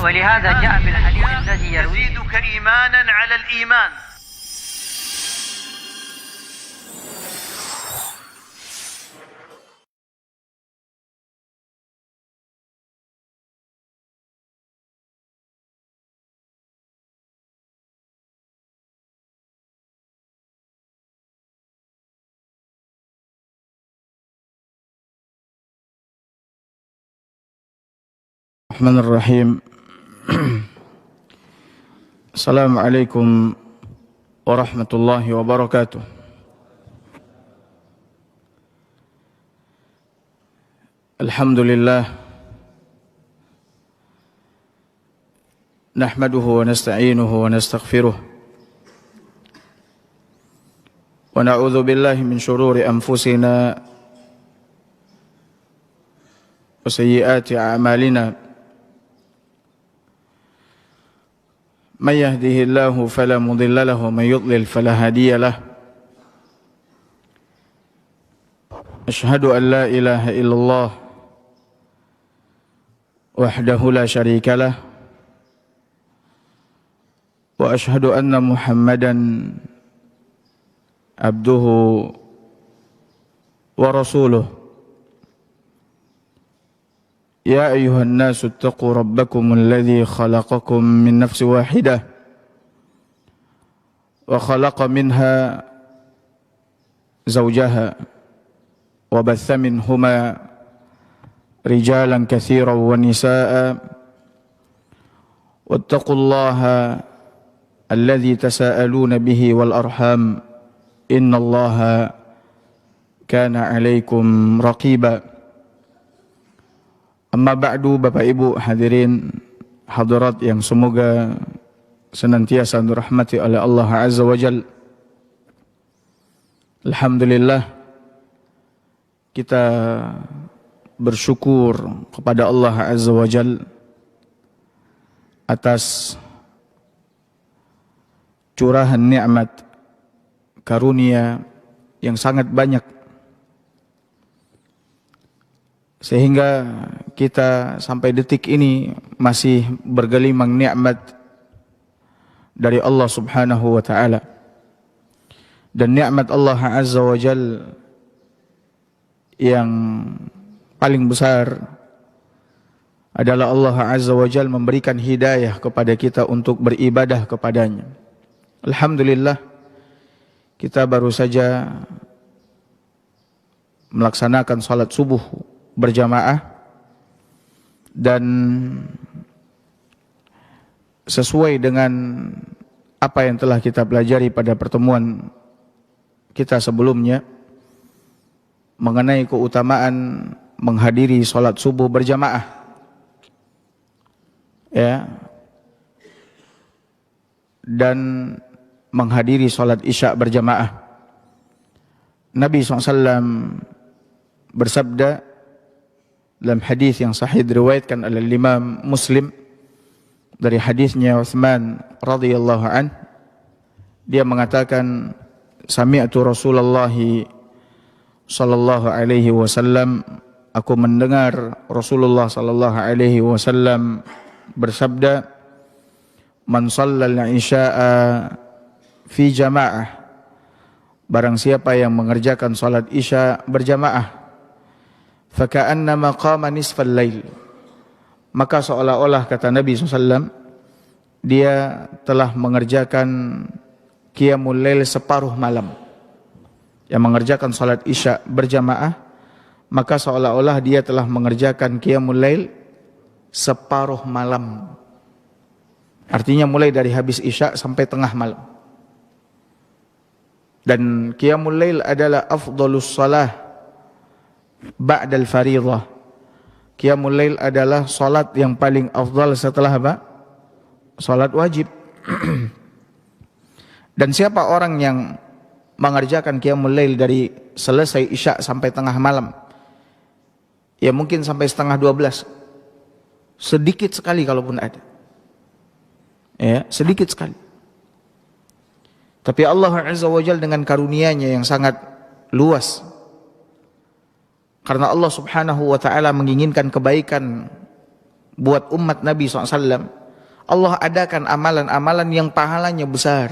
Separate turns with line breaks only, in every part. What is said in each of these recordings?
ولهذا جاء بالحديث الذي يرويه
يزيدك إيمانا على الإيمان.
Bismillahirrahmanirrahim. Assalamualaikum warahmatullahi wabarakatuh. Alhamdulillah nahmaduhu wa nasta'inuhu wa nastaghfiruh wa na'udzu billahi min shururi anfusina wa sayyiati a'malina. من يهده الله فلا مضل له ومن يضلل فلا هادي له أشهد أن لا إله إلا الله وحده لا شريك له وأشهد أن محمدا عبده ورسوله يا أيها الناس اتقوا ربكم الذي خلقكم من نفس واحدة وخلق منها زوجها وبث منهما رجالا كثيرا ونساء واتقوا الله الذي تساءلون به والأرحام إن الله كان عليكم رقيبا. Amma ba'du, Bapak Ibu hadirin hadirat yang semoga senantiasa dirahmati oleh Allah Azza wa Jalla. Alhamdulillah kita bersyukur kepada Allah Azza wa Jalla atas curahan nikmat karunia yang sangat banyak, sehingga kita sampai detik ini masih bergelimang nikmat dari Allah Subhanahu wa taala. Dan nikmat Allah Azza wa Jalla yang paling besar adalah Allah Azza wa Jalla memberikan hidayah kepada kita untuk beribadah kepadanya. Alhamdulillah kita baru saja melaksanakan salat subuh berjamaah, dan sesuai dengan apa yang telah kita pelajari pada pertemuan kita sebelumnya mengenai keutamaan menghadiri salat subuh berjamaah, ya, dan menghadiri salat isya berjamaah. Nabi SAW bersabda dalam hadis yang sahih diriwayatkan oleh Imam Muslim dari hadisnya Utsman radhiyallahu an, dia mengatakan, sami'tu Rasulullah sallallahu alaihi wasallam, aku mendengar Rasulullah sallallahu alaihi wasallam bersabda, man shallal isya'a fi jamaah, barang siapa yang mengerjakan salat isya berjamaah, faka'annama qama nisfal lail, maka seolah-olah, kata Nabi SAW, dia telah mengerjakan qiyamul lail separuh malam. Yang mengerjakan salat isya berjamaah, maka seolah-olah dia telah mengerjakan qiyamul lail separuh malam. Artinya mulai dari habis isya sampai tengah malam. Dan qiyamul lail adalah afdhalus salah ba'dal fariḍah. Qiyamul lail adalah salat yang paling afdal setelah apa? Salat wajib. Dan siapa orang yang mengerjakan qiyamul lail dari selesai isya sampai tengah malam, ya mungkin sampai setengah 12, sedikit sekali kalaupun ada, ya sedikit sekali. Tapi Allah Azza wa Jalla dengan karunia-Nya yang sangat luas, karena Allah Subhanahu wa ta'ala menginginkan kebaikan buat umat Nabi SAW, Allah adakan amalan-amalan yang pahalanya besar.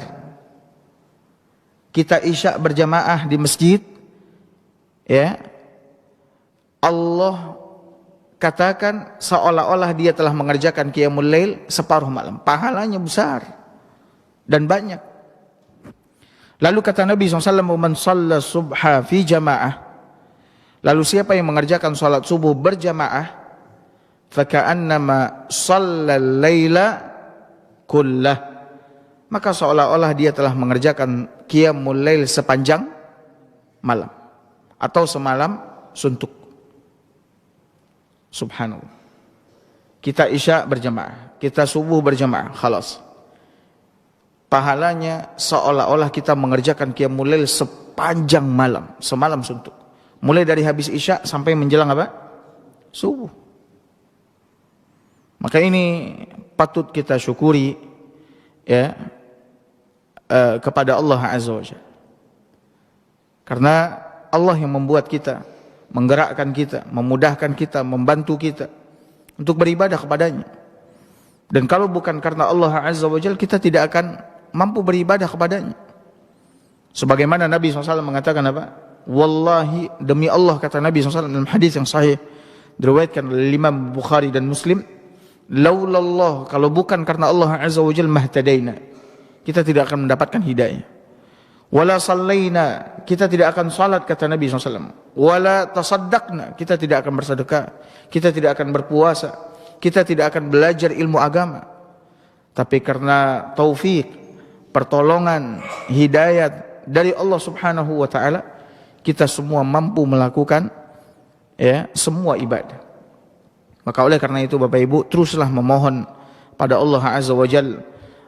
Kita isya berjamaah di masjid, ya, Allah katakan seolah-olah dia telah mengerjakan qiyamul lail separuh malam. Pahalanya besar dan banyak. Lalu kata Nabi SAW, "Man shalla subha fi jamaah." Lalu siapa yang mengerjakan salat subuh berjamaah, faka'annama shallal laila kullah. Maka seolah-olah dia telah mengerjakan qiyamul lail sepanjang malam atau semalam suntuk. Subhanallah. Kita isya berjamaah, kita subuh berjamaah, khalas. Pahalanya seolah-olah kita mengerjakan qiyamul lail sepanjang malam, semalam suntuk. Mulai dari habis isya sampai menjelang apa? Subuh. Maka ini patut kita syukuri, ya, kepada Allah Azza wa Jalla. Karena Allah yang membuat kita, menggerakkan kita, memudahkan kita, membantu kita untuk beribadah kepadanya. Dan kalau bukan karena Allah Azza wa Jalla, kita tidak akan mampu beribadah kepadanya. Sebagaimana Nabi SAW mengatakan apa? Wallahi, demi Allah, kata Nabi SAW dalam hadis yang sahih diriwayatkan oleh Imam Bukhari dan Muslim, laulallah, kalau bukan karena Allah Azza wa Jalla, mahtadaina, kita tidak akan mendapatkan hidayah. Wala sallaina, kita tidak akan salat, kata Nabi SAW. Wala tasaddaqna, kita tidak akan bersedekah, kita tidak akan berpuasa, kita tidak akan belajar ilmu agama. Tapi karena taufik, pertolongan, hidayat dari Allah Subhanahu wa taala, kita semua mampu melakukan, ya, semua ibadah. Maka oleh karena itu Bapak Ibu, teruslah memohon pada Allah Azza wa Jalla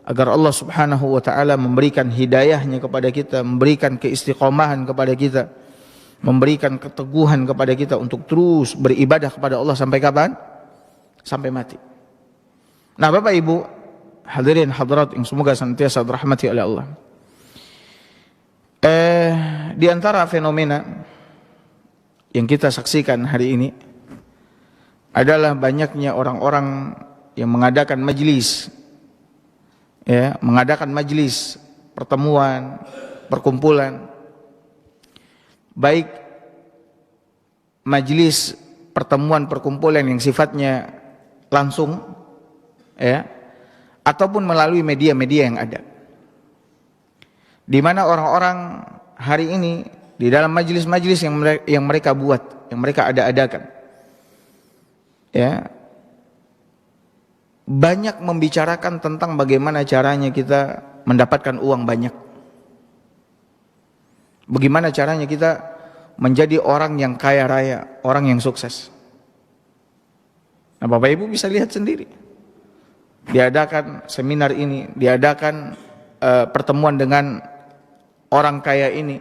agar Allah Subhanahu wa taala memberikan hidayahnya kepada kita, memberikan keistiqomahan kepada kita, memberikan keteguhan kepada kita untuk terus beribadah kepada Allah sampai kapan? Sampai mati. Nah, Bapak Ibu, hadirin hadirat yang semoga senantiasa dirahmati oleh Allah. Di antara fenomena yang kita saksikan hari ini adalah banyaknya orang-orang yang mengadakan majelis, ya, mengadakan majelis, pertemuan, perkumpulan, baik majelis pertemuan perkumpulan yang sifatnya langsung, ya, ataupun melalui media-media yang ada, di mana orang-orang hari ini di dalam majelis-majelis yang mereka buat, yang mereka adakan, ya, banyak membicarakan tentang bagaimana caranya kita mendapatkan uang banyak, bagaimana caranya kita menjadi orang yang kaya raya, orang yang sukses. Nah, Bapak Ibu bisa lihat sendiri, diadakan seminar ini, diadakan pertemuan dengan orang kaya ini,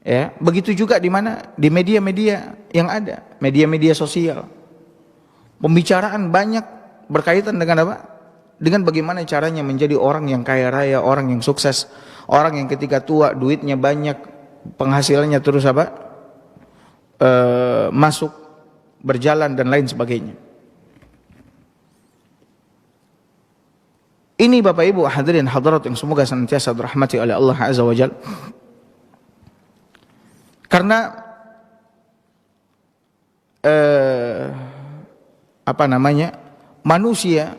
ya, begitu juga di mana? Di media-media yang ada, media-media sosial. Pembicaraan banyak berkaitan dengan apa? Dengan bagaimana caranya menjadi orang yang kaya raya, orang yang sukses, orang yang ketika tua duitnya banyak, penghasilannya terus apa? Masuk, berjalan dan lain sebagainya. Ini Bapak Ibu hadirin hadirat yang semoga senantiasa dirahmati oleh Allah Azza wa Jalla. Karena manusia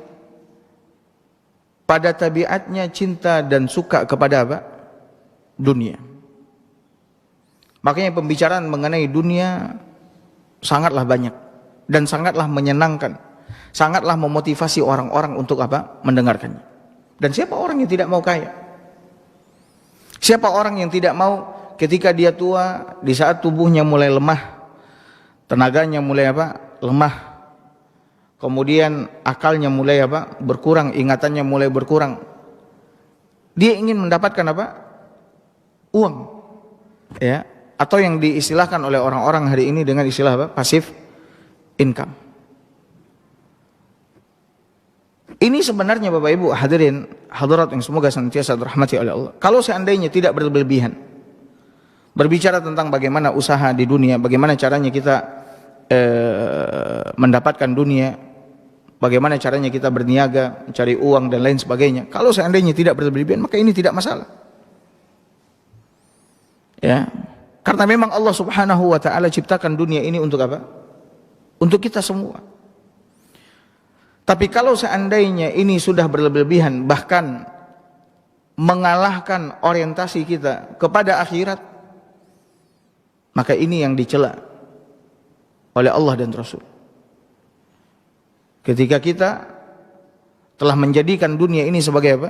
pada tabiatnya cinta dan suka kepada apa? Dunia. Makanya pembicaraan mengenai dunia sangatlah banyak dan sangatlah menyenangkan, sangatlah memotivasi orang-orang untuk apa? Mendengarkannya. Dan siapa orang yang tidak mau kaya? Siapa orang yang tidak mau ketika dia tua, di saat tubuhnya mulai lemah, tenaganya mulai apa? Lemah. Kemudian akalnya mulai apa? Berkurang, ingatannya mulai berkurang. Dia ingin mendapatkan apa? Uang. Ya, atau yang diistilahkan oleh orang-orang hari ini dengan istilah apa? Passive income. Ini sebenarnya Bapak Ibu hadirin hadirat yang semoga senantiasa dirahmati oleh Allah, kalau seandainya tidak berlebihan berbicara tentang bagaimana usaha di dunia, bagaimana caranya kita mendapatkan dunia, bagaimana caranya kita berniaga, mencari uang dan lain sebagainya. Kalau seandainya tidak berlebihan, maka ini tidak masalah. Ya, karena memang Allah Subhanahu wa taala ciptakan dunia ini untuk apa? Untuk kita semua. Tapi kalau seandainya ini sudah berlebihan, bahkan mengalahkan orientasi kita kepada akhirat, maka ini yang dicela oleh Allah dan Rasul. Ketika kita telah menjadikan dunia ini sebagai apa?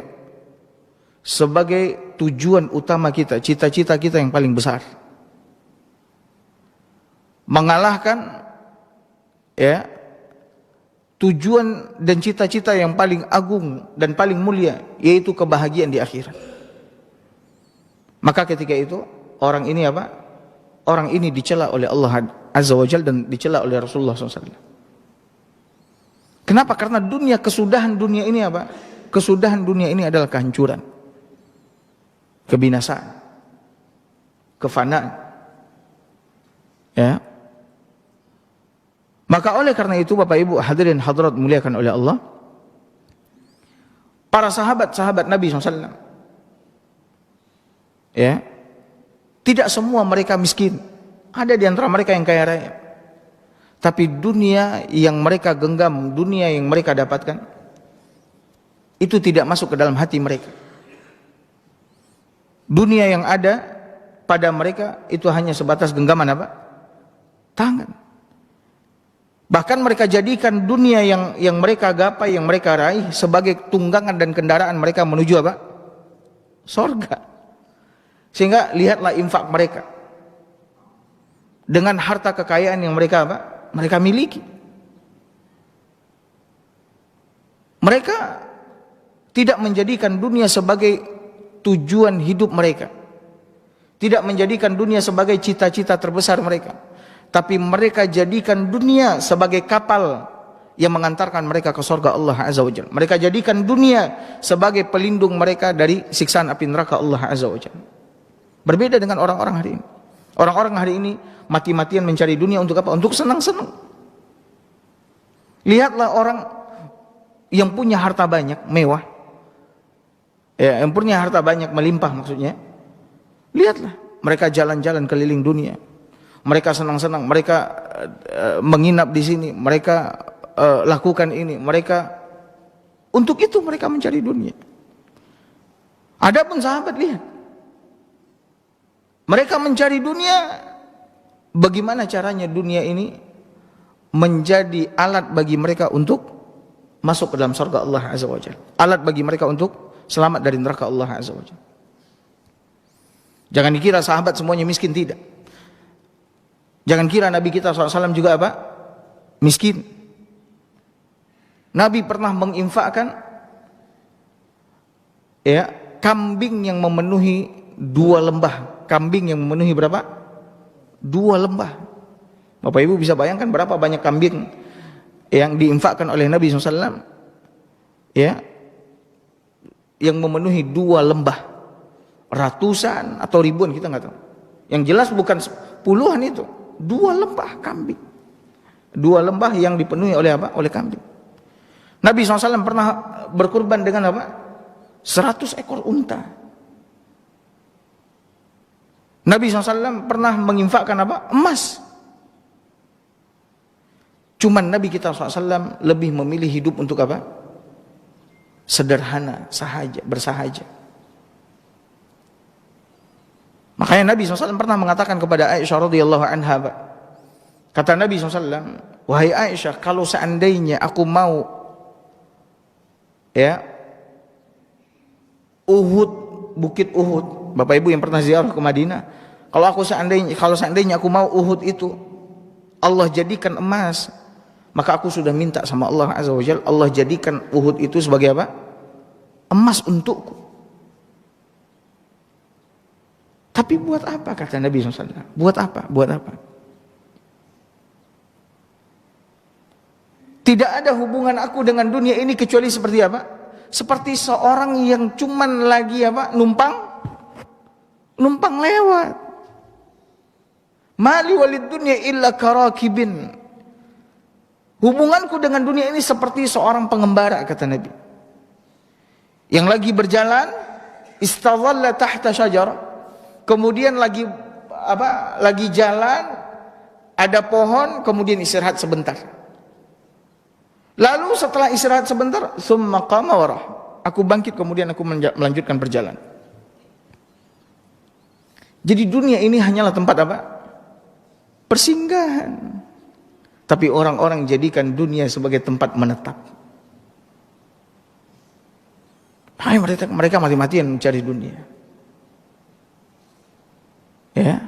Sebagai tujuan utama kita, cita-cita kita yang paling besar. Mengalahkan ya tujuan dan cita-cita yang paling agung dan paling mulia, yaitu kebahagiaan di akhirat. Maka ketika itu orang ini apa? Orang ini dicela oleh Allah Azza wa Jalla dan dicela oleh Rasulullah SAW. Kenapa? Karena kesudahan dunia ini apa? Kesudahan dunia ini adalah kehancuran, kebinasaan, kefanaan. Ya. Maka oleh karena itu Bapak Ibu hadirin hadirat muliakan oleh Allah, para sahabat-sahabat Nabi SAW, ya, tidak semua mereka miskin. Ada di antara mereka yang kaya raya. Tapi dunia yang mereka genggam, dunia yang mereka dapatkan, itu tidak masuk ke dalam hati mereka. Dunia yang ada pada mereka itu hanya sebatas genggaman apa? Tangan. Bahkan mereka jadikan dunia yang mereka gapai, yang mereka raih sebagai tunggangan dan kendaraan mereka menuju apa? Sorga. Sehingga lihatlah infak mereka dengan harta kekayaan yang mereka apa? Mereka miliki. Mereka tidak menjadikan dunia sebagai tujuan hidup mereka, tidak menjadikan dunia sebagai cita-cita terbesar mereka, tapi mereka jadikan dunia sebagai kapal yang mengantarkan mereka ke surga Allah Azza wa Jalla. Mereka jadikan dunia sebagai pelindung mereka dari siksaan api neraka Allah Azza wa Jalla. Berbeda dengan orang-orang hari ini. Orang-orang hari ini mati-matian mencari dunia untuk apa? Untuk senang-senang. Lihatlah orang yang punya harta banyak, mewah, ya, yang punya harta banyak, melimpah maksudnya. Lihatlah, mereka jalan-jalan keliling dunia. Mereka senang-senang, mereka menginap di sini, mereka lakukan ini, mereka untuk itu mereka mencari dunia. Adapun sahabat, lihat, mereka mencari dunia, bagaimana caranya dunia ini menjadi alat bagi mereka untuk masuk ke dalam surga Allah Azza wa Jalla. Alat bagi mereka untuk selamat dari neraka Allah Azza wa Jalla. Jangan dikira sahabat semuanya miskin, tidak. Jangan kira Nabi kita SAW juga apa? Miskin. Nabi pernah menginfakkan ya, kambing yang memenuhi 2 lembah. Kambing yang memenuhi berapa? 2 lembah. Bapak Ibu bisa bayangkan berapa banyak kambing yang diinfakkan oleh Nabi SAW, ya, yang memenuhi 2 lembah. Ratusan atau ribuan kita nggak tahu. Yang jelas bukan puluhan itu. 2 lembah kambing. 2 lembah yang dipenuhi oleh apa? Oleh kambing. Nabi SAW pernah berkurban dengan apa? 100 ekor unta. Nabi SAW pernah menginfakkan apa? Emas. Cuman Nabi kita SAW lebih memilih hidup untuk apa? Sederhana, sahaja, bersahaja. Makanya Nabi SAW pernah mengatakan kepada Aisyah radhiyallahu anha, kata Nabi SAW, wahai Aisyah, kalau seandainya aku mau ya Uhud, bukit Uhud, Bapak Ibu yang pernah ziarah ke Madinah, kalau seandainya aku mau Uhud itu Allah jadikan emas, maka aku sudah minta sama Allah Azza wa Jalla, Allah jadikan Uhud itu sebagai apa? Emas untukku. Tapi buat apa, kata Nabi SAW? Buat apa? Buat apa? Tidak ada hubungan aku dengan dunia ini kecuali seperti apa? Seperti seorang yang cuman lagi apa? Numpang lewat. Mali walid dunya illa karakibin Hubunganku dengan dunia ini seperti seorang pengembara, kata Nabi, yang lagi berjalan, istadhalla tahta syajar, kemudian lagi jalan, ada pohon, kemudian istirahat sebentar. Lalu setelah istirahat sebentar, summa qama warah, aku bangkit, kemudian aku melanjutkan perjalanan. Jadi dunia ini hanyalah tempat apa? Persinggahan. Tapi orang-orang jadikan dunia sebagai tempat menetap. Mereka mati-matian mencari dunia. Ya.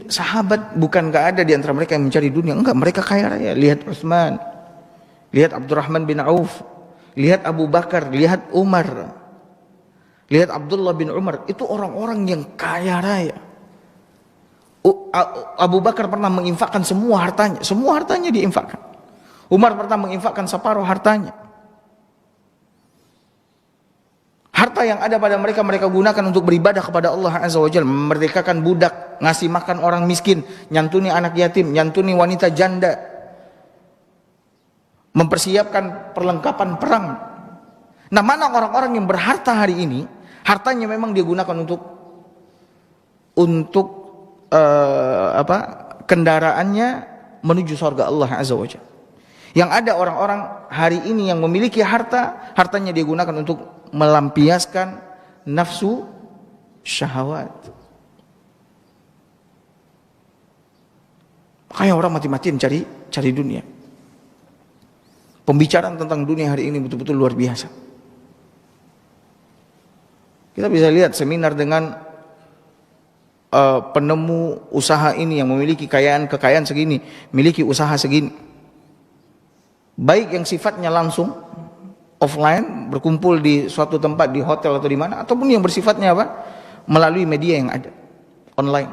Sahabat bukankah ada di antara mereka yang mencari dunia? Enggak, mereka kaya raya. Lihat Utsman, lihat Abdurrahman bin Auf, lihat Abu Bakar, lihat Umar, lihat Abdullah bin Umar. Itu orang-orang yang kaya raya. Abu Bakar pernah menginfakkan semua hartanya diinfakkan. Umar pernah menginfakkan separuh hartanya. Harta yang ada pada mereka gunakan untuk beribadah kepada Allah Azza wa Jalla, memerdekakan budak, ngasih makan orang miskin, nyantuni anak yatim, nyantuni wanita janda, mempersiapkan perlengkapan perang. Nah, mana orang-orang yang berharta hari ini, hartanya memang dia gunakan untuk kendaraannya menuju surga Allah Azza wa Jalla. Yang ada orang-orang hari ini yang memiliki hartanya dia gunakan untuk melampiaskan nafsu syahwat. Makanya orang mati-matian cari dunia. Pembicaraan tentang dunia hari ini betul-betul luar biasa. Kita bisa lihat seminar dengan penemu usaha ini yang memiliki kekayaan segini, memiliki usaha segini. Baik yang sifatnya langsung offline, berkumpul di suatu tempat, di hotel atau di mana, ataupun yang bersifatnya apa? Melalui media yang ada, online.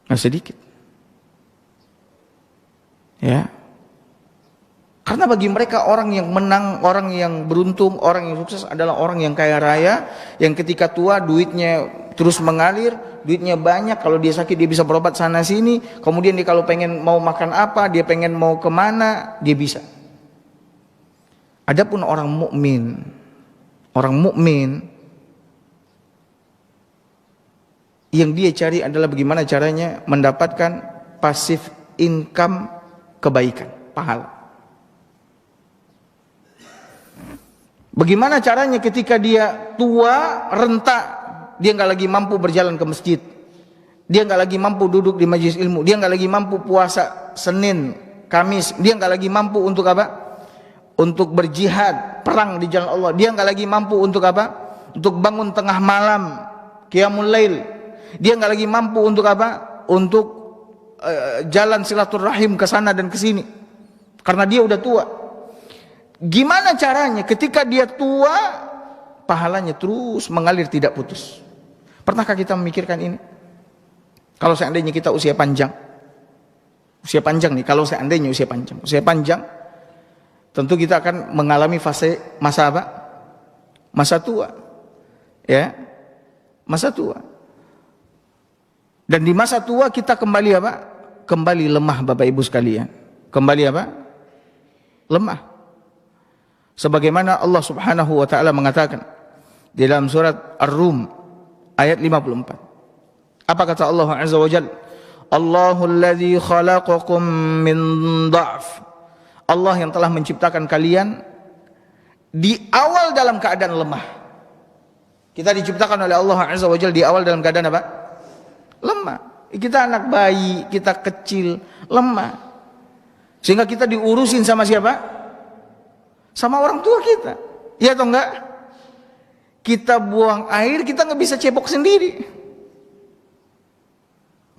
Nah, sedikit. Ya. Karena bagi mereka orang yang menang, orang yang beruntung, orang yang sukses adalah orang yang kaya raya, yang ketika tua duitnya terus mengalir, duitnya banyak, kalau dia sakit dia bisa berobat sana sini, kemudian dia kalau pengen mau makan apa, dia pengen mau kemana, dia bisa. Adapun orang mukmin yang dia cari adalah bagaimana caranya mendapatkan passive income kebaikan, pahala. Bagaimana caranya ketika dia tua, renta, dia nggak lagi mampu berjalan ke masjid, dia nggak lagi mampu duduk di majelis ilmu, dia nggak lagi mampu puasa Senin, Kamis, dia nggak lagi mampu untuk apa? Untuk berjihad, perang di jalan Allah. Dia nggak lagi mampu untuk apa? Untuk bangun tengah malam, qiyamul lail. Dia nggak lagi mampu untuk apa? Untuk jalan silaturahim ke sana dan ke sini, karena dia udah tua. Gimana caranya ketika dia tua, pahalanya terus mengalir tidak putus? Pernahkah kita memikirkan ini? Kalau seandainya kita usia panjang nih, kalau seandainya usia panjang, tentu kita akan mengalami fase masa apa? Masa tua. Ya. Masa tua. Dan di masa tua kita kembali apa? Kembali lemah, Bapak Ibu sekalian. Kembali apa? Lemah. Sebagaimana Allah Subhanahu wa taala mengatakan di dalam surat Ar-Rum ayat 54. Apa kata Allah Azza wa Jalla? Allahul ladzi khalaqakum min dha'f. Allah yang telah menciptakan kalian di awal dalam keadaan lemah. Kita diciptakan oleh Allah Azza wa Jalla di awal dalam keadaan apa? Lemah. Kita anak bayi, kita kecil, lemah. Sehingga kita diurusin sama siapa? Sama orang tua kita. Iya atau enggak? Kita buang air, kita nggak bisa cebok sendiri.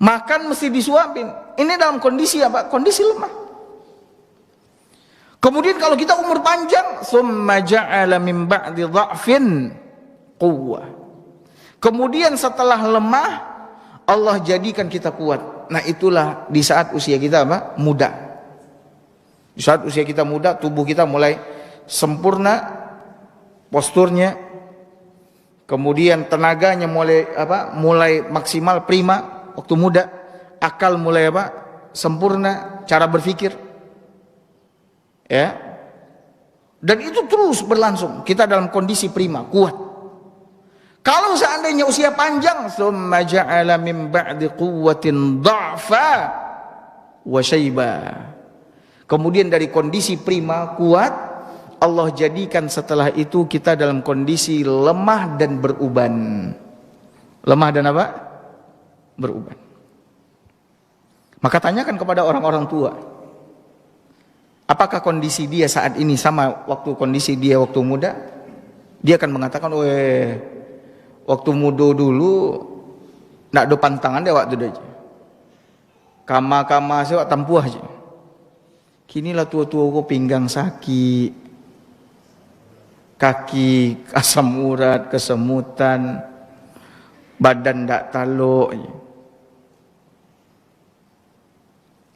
Makan mesti disuapin. Ini dalam kondisi apa? Kondisi lemah. Kemudian kalau kita umur panjang, summa ja'ala min ba'di dha'fin quwwah. Kemudian setelah lemah, Allah jadikan kita kuat. Nah, itulah di saat usia kita apa? Muda. Di saat usia kita muda, tubuh kita mulai sempurna posturnya, kemudian tenaganya mulai maksimal, prima waktu muda, akal mulai apa? Sempurna, cara berpikir. Ya. Dan itu terus berlangsung. Kita dalam kondisi prima, kuat. Kalau seandainya usia panjang, tsumma ja'ala min ba'di quwwatin dha'fa wa syaiba. Kemudian dari kondisi prima, kuat, Allah jadikan setelah itu kita dalam kondisi lemah dan beruban. Lemah dan apa? Beruban. Maka tanyakan kepada orang-orang tua, apakah kondisi dia saat ini sama waktu kondisi dia waktu muda? Dia akan mengatakan, waktu muda dulu nak do pantangan dia waktu dia. Kama-kama saya tampuh aja. Kinilah tua-tua kok pinggang sakit, kaki asam urat, kesemutan, badan tak taluk.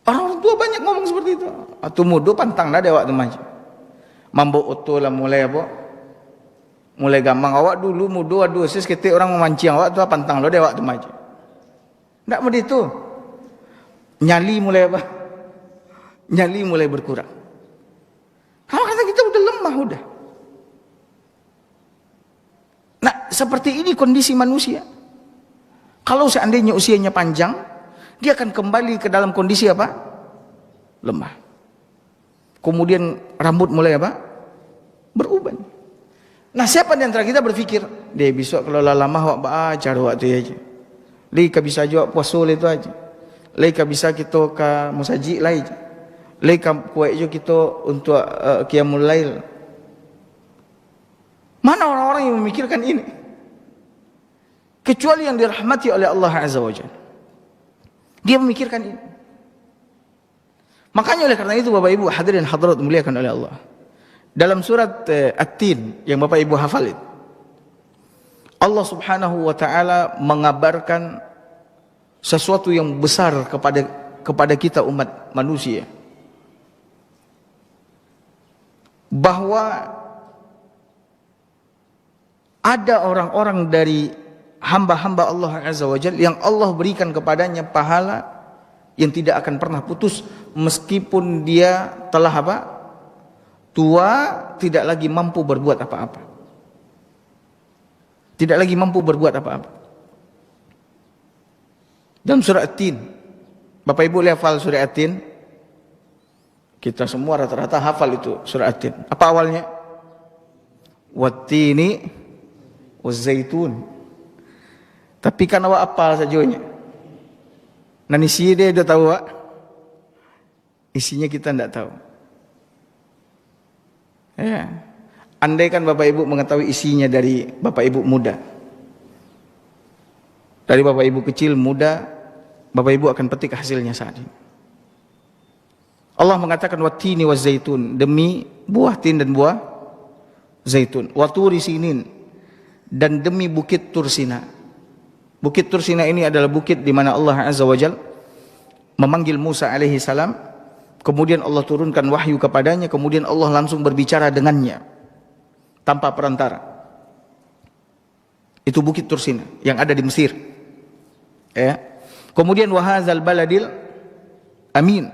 Orang tua banyak ngomong seperti itu. Atau muda pantang dah dia waktu maju. Mambo oto lah mulai apa? Mulai gampang. Awak dulu muda aduh sis ketik orang memancing awak tu pantang lo dia waktu maju. Tak begitu. Nyali mulai apa? Nyali mulai berkurang. Kalau kata kita udah lemah udah. Nah, seperti ini kondisi manusia. Kalau seandainya usianya panjang, dia akan kembali ke dalam kondisi apa? Lemah. Kemudian rambut mulai apa? Beruban. Nah, siapa di antara kita berpikir, dia besok kalau lama wak baca waktu aja. Lika bisa juga puasa itu aja. Lika bisa kita ke musajid lain. Lika kuat juga kita untuk qiyamul lail. Mana orang-orang yang memikirkan ini? Kecuali yang dirahmati oleh Allah Azza wa Jalla. Dia memikirkan ini. Makanya oleh karena itu Bapak Ibu hadirin hadirat dimuliakan oleh Allah. Dalam surat At-Tin yang Bapak Ibu hafal itu, Allah Subhanahu wa taala mengabarkan sesuatu yang besar kepada kita umat manusia. Bahwa ada orang-orang dari hamba-hamba Allah Azza wa Jalla yang Allah berikan kepadanya pahala yang tidak akan pernah putus meskipun dia telah apa? Tua, tidak lagi mampu berbuat apa-apa. Tidak lagi mampu berbuat apa-apa. Dalam surah At-Tin, Bapak Ibu lihat hafal surah At-Tin? Kita semua rata-rata hafal itu surah At-Tin. Apa awalnya? Wat-tini waz-zaitun. Tapi kan awak apal sajanya. Nan isi dia dah tahu awak. Isinya kita tidak tahu. Ya. Andai kan Bapak Ibu mengetahui isinya dari Bapak Ibu muda. Dari Bapak Ibu kecil muda, Bapak Ibu akan petik hasilnya saat ini. Allah mengatakan wat-tini waz-zaitun, demi buah tin dan buah zaitun. Wa turi sinin, dan demi bukit Tursina. Bukit Tursina ini adalah bukit di mana Allah Azza wa Jalla memanggil Musa alaihi salam, kemudian Allah turunkan wahyu kepadanya, kemudian Allah langsung berbicara dengannya tanpa perantara. Itu bukit Tursina yang ada di Mesir. Ya. Kemudian wahazal baladil amin,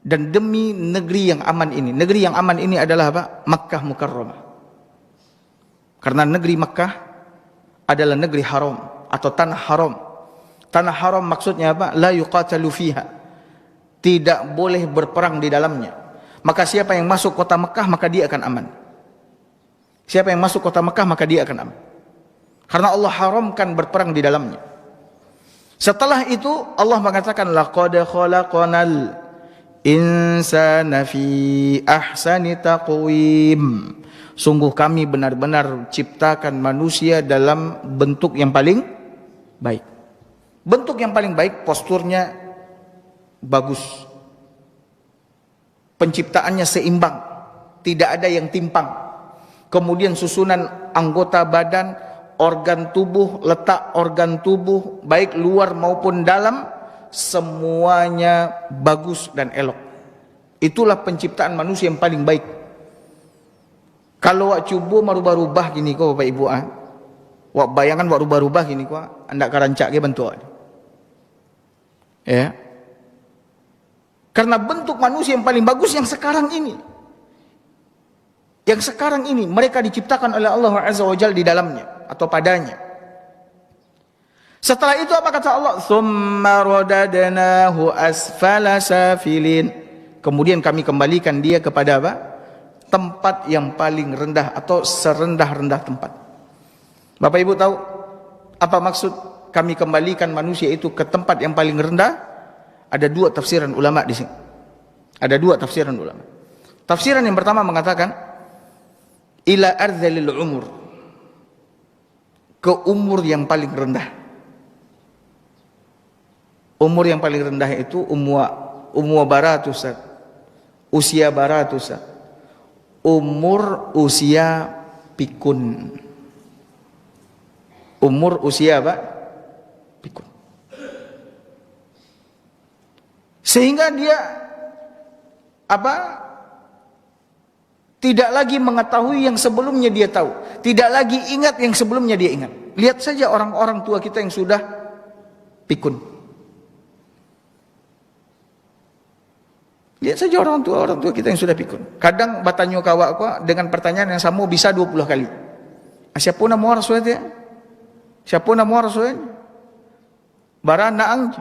dan demi negeri yang aman ini. Negeri yang aman ini adalah apa? Makkah Mukarramah. Karena negeri Makkah adalah negeri haram atau tanah haram. Tanah haram maksudnya apa? La yuqatalu fiha. Tidak boleh berperang di dalamnya. Maka siapa yang masuk kota Makkah maka dia akan aman. Siapa yang masuk kota Makkah maka dia akan aman. Karena Allah haramkan berperang di dalamnya. Setelah itu Allah mengatakan laqad khalaqnal insana fi ahsani taqwim. Sungguh kami benar-benar ciptakan manusia dalam bentuk yang paling baik. Bentuk yang paling baik, posturnya bagus. Penciptaannya seimbang, tidak ada yang timpang. Kemudian susunan anggota badan, organ tubuh, letak organ tubuh, baik luar maupun dalam, semuanya bagus dan elok. Itulah penciptaan manusia yang paling baik. Kalau wak cuba merubah-rubah gini kok Bapak Ibu wak bayangan wak rubah-rubah gini kok, anda karancak ke bentuk. Ya. Karena bentuk manusia yang paling bagus yang sekarang ini. Yang sekarang ini mereka diciptakan oleh Allah Azza wa Jalla di dalamnya atau padanya. Setelah itu apa kata Allah? Tsumma radadnahu asfala safilin. Kemudian kami kembalikan dia kepada apa? Tempat yang paling rendah atau serendah-rendah tempat. Bapak Ibu tahu apa maksud kami kembalikan manusia itu ke tempat yang paling rendah? Ada dua tafsiran ulama di sini. Ada dua tafsiran ulama. Tafsiran yang pertama mengatakan ila ardhilil umur, ke umur yang paling rendah. Umur yang paling rendah itu umur baratusa, usia baratusa, umur usia pikun. Umur usia apa? Pikun. Sehingga dia apa? Tidak lagi mengetahui yang sebelumnya dia tahu, tidak lagi ingat yang sebelumnya dia ingat. Lihat saja orang-orang tua kita yang sudah pikun. Lihat saja orang tua kita yang sudah pikun. Kadang batanyo kawak dengan pertanyaan yang sama bisa 20 kali. Siapa nama orang sudah? Siapa nama orang sudah? Baranaang.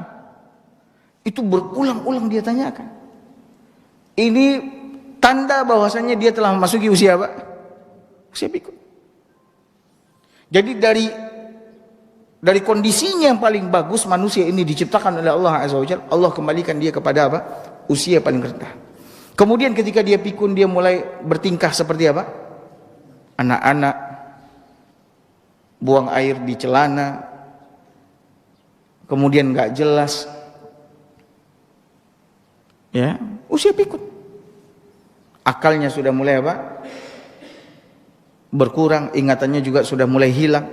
Itu berulang-ulang dia tanyakan. Ini tanda bahwasanya dia telah memasuki usia apa? Usia pikun. Jadi dari kondisinya yang paling bagus manusia ini diciptakan oleh Allah Azza wa Jalla, Allah kembalikan dia kepada apa? Usia paling rendah. Kemudian ketika dia pikun dia mulai bertingkah seperti apa? Anak-anak buang air di celana, kemudian nggak jelas. Ya, usia pikun. Akalnya sudah mulai apa? Berkurang, ingatannya juga sudah mulai hilang.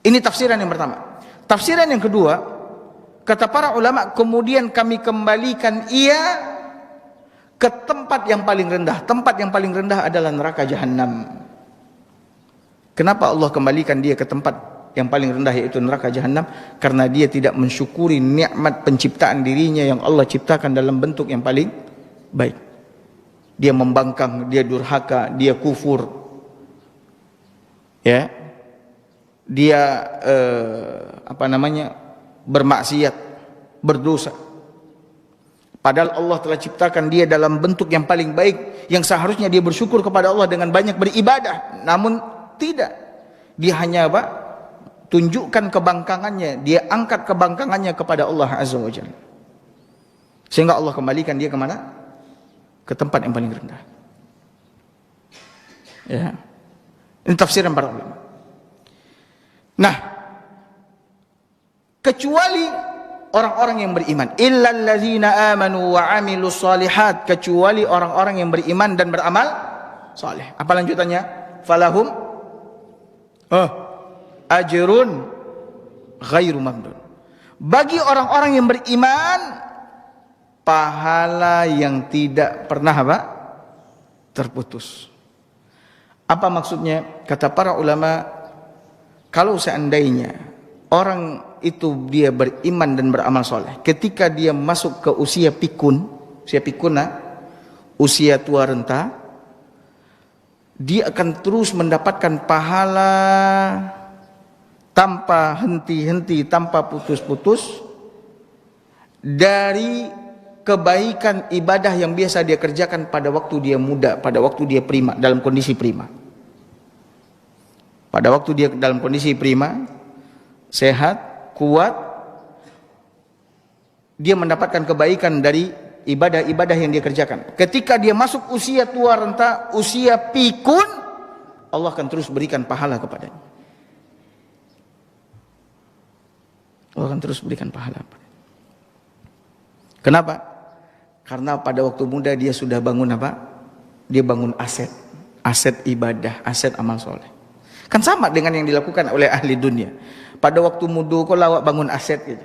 Ini tafsiran yang pertama. Tafsiran yang kedua, kata para ulama, kemudian kami kembalikan ia ke tempat yang paling rendah. Tempat yang paling rendah adalah neraka jahanam. Kenapa Allah kembalikan dia ke tempat yang paling rendah, yaitu neraka jahanam? Karena dia tidak mensyukuri nikmat penciptaan dirinya yang Allah ciptakan dalam bentuk yang paling baik. Dia membangkang, dia durhaka, dia kufur, ya, dia bermaksiat, berdosa. Padahal Allah telah ciptakan dia dalam bentuk yang paling baik, yang seharusnya dia bersyukur kepada Allah dengan banyak beribadah. Namun tidak, dia hanya apa? Tunjukkan kebangkangannya, dia angkat kebangkangannya kepada Allah Azza wa Jalla. Sehingga Allah kembalikan dia kemana? Ke tempat yang paling rendah. Ya. Ini tafsiran para ulama. Nah, kecuali orang-orang yang beriman, illal ladzina amanu wa amilus solihat, kecuali orang-orang yang beriman dan beramal saleh. Apa lanjutannya? Falahum ajrun ghairu mamnun. Bagi orang-orang yang beriman, pahala yang tidak pernah apa? Terputus. Apa maksudnya? Kata para ulama, kalau seandainya orang itu dia beriman dan beramal soleh, ketika dia masuk ke usia pikun, usia tua renta, dia akan terus mendapatkan pahala tanpa henti-henti, tanpa putus-putus dari kebaikan ibadah yang biasa dia kerjakan pada waktu dia muda, pada waktu dia prima, dalam kondisi prima. Pada waktu dia dalam kondisi prima, sehat, kuat, dia mendapatkan kebaikan dari ibadah-ibadah yang dia kerjakan. Ketika dia masuk usia tua renta, usia pikun, Allah akan terus berikan pahala kepadanya. Allah akan terus berikan pahala. Kenapa? Karena pada waktu muda dia sudah bangun apa? Dia bangun aset ibadah, aset amal soleh. Kan sama dengan yang dilakukan oleh ahli dunia. Pada waktu muda kau lawak bangun aset gitu.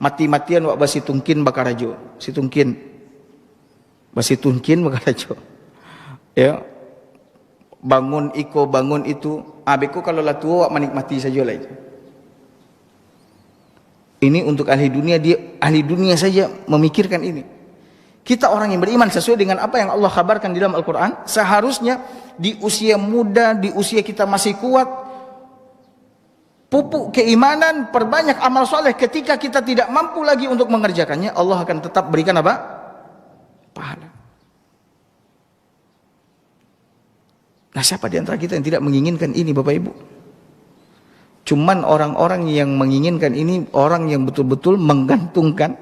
Mati-matian wak basi tungkin bakarajo, si tungkin. Basi tungkin bakarajo. Ya. Bangun itu, abeko kalau lah tua wak menikmati saja lah itu. Ini untuk ahli dunia, ahli dunia saja memikirkan ini. Kita orang yang beriman sesuai dengan apa yang Allah kabarkan di dalam Al-Quran, seharusnya di usia muda, di usia kita masih kuat, pupuk keimanan, perbanyak amal soleh. Ketika kita tidak mampu lagi untuk mengerjakannya, Allah akan tetap berikan apa? Pahala. Nah, siapa di antara kita yang tidak menginginkan ini, Bapak Ibu? Cuman orang-orang yang menginginkan ini, orang yang betul-betul menggantungkan,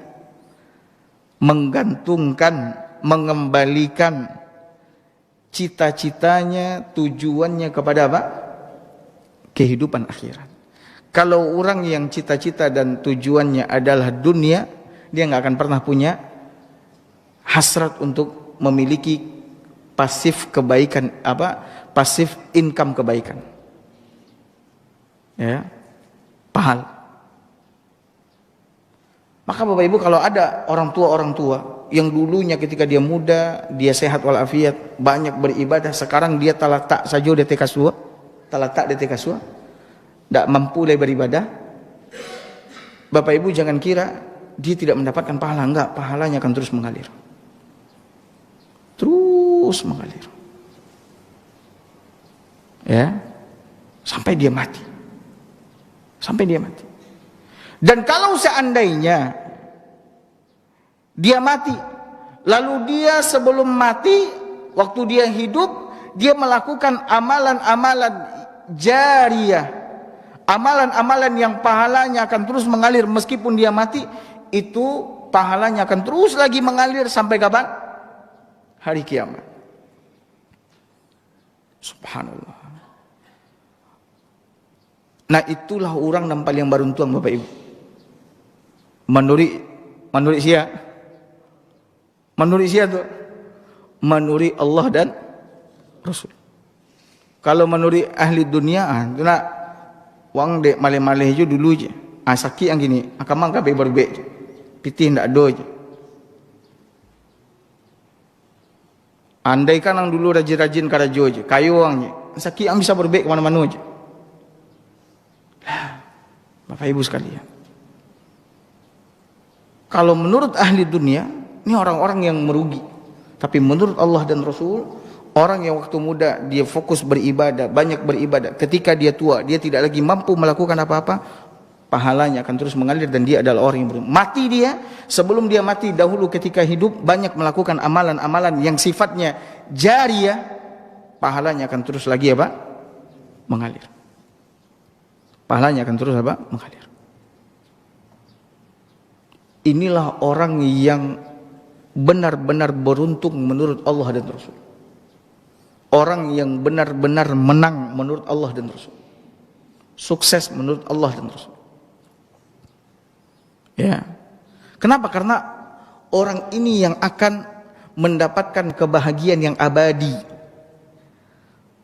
mengembalikan cita-citanya, tujuannya kepada apa? Kehidupan akhirat. Kalau orang yang cita-cita dan tujuannya adalah dunia, dia nggak akan pernah punya hasrat untuk memiliki pasif kebaikan, pasif income kebaikan. Ya, pahal. Maka Bapak Ibu, kalau ada orang tua yang dulunya ketika dia muda, dia sehat walafiat, banyak beribadah, sekarang dia talatak saja di tekasua, tidak mampu lagi beribadah. Bapak Ibu jangan kira dia tidak mendapatkan pahala, enggak, pahalanya akan terus mengalir. Terus mengalir. Ya, sampai dia mati. Dan kalau seandainya dia mati, lalu dia sebelum mati, waktu dia hidup, dia melakukan amalan-amalan jariyah, amalan-amalan yang pahalanya akan terus mengalir meskipun dia mati, itu pahalanya akan terus lagi mengalir sampai kapan? Hari kiamat. Subhanallah. Nah, itulah orang yang paling beruntung, Bapak Ibu. Menurut siapa? Menurut siapa tuh? Menurut Allah dan Rasul. Kalau menurut ahli dunia, itu nak wang dek malih-malih je dulu je. Sakit yang gini, akamang kabe berbek je. Pitih ndak do je. Andai kan yang dulu rajin-rajin karajo je, kayu wang je. Sakit yang bisa berbek kemana-mana je. Bapak Ibu sekalian, kalau menurut ahli dunia, ini orang-orang yang merugi. Tapi menurut Allah dan Rasul, orang yang waktu muda dia fokus beribadah, banyak beribadah, ketika dia tua, dia tidak lagi mampu melakukan apa-apa, pahalanya akan terus mengalir dan dia adalah orang yang beruntung. Mati dia, sebelum dia mati dahulu ketika hidup, banyak melakukan amalan-amalan yang sifatnya jariyah, pahalanya akan terus lagi apa? Mengalir. Pahalanya akan terus apa? Mengalir. Inilah orang yang benar-benar beruntung menurut Allah dan Rasul. Orang yang benar-benar menang menurut Allah dan Rasul. Sukses menurut Allah dan Rasul. Ya. Kenapa? Karena orang ini yang akan mendapatkan kebahagiaan yang abadi.